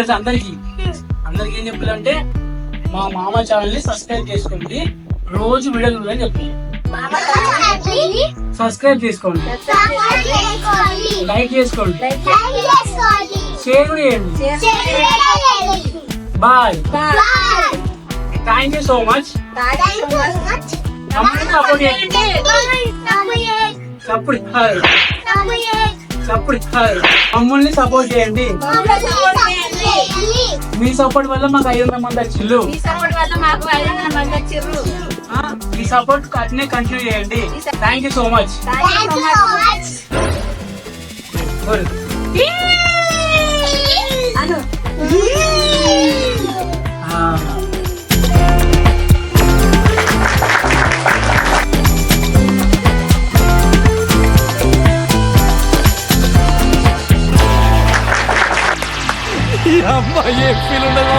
తెలుసా అందరికి ఏం చెప్పాలంటే మా మామ ఛానల్ ని సబ్స్క్రైబ్ చేసుకోండి, రోజు వీడియోలు చూడాలని చెప్తుంది. సబ్స్క్రైబ్ చేసుకోండి, లైక్ చేసుకోండి, షేర్ కూడా చేయండి. Bye, thank you so much. Support చేయండి, మమ్మల్ని సపోర్ట్ చేయండి. మీ సపోర్ట్ వల్ల మాకు 500 మంది వచ్చిల్లు. మీ సపోర్ట్ అట్నే కంటిన్యూ చేయండి. Thank you so much. అమ్మాయి ఏం ఫీల్ ఉండదు.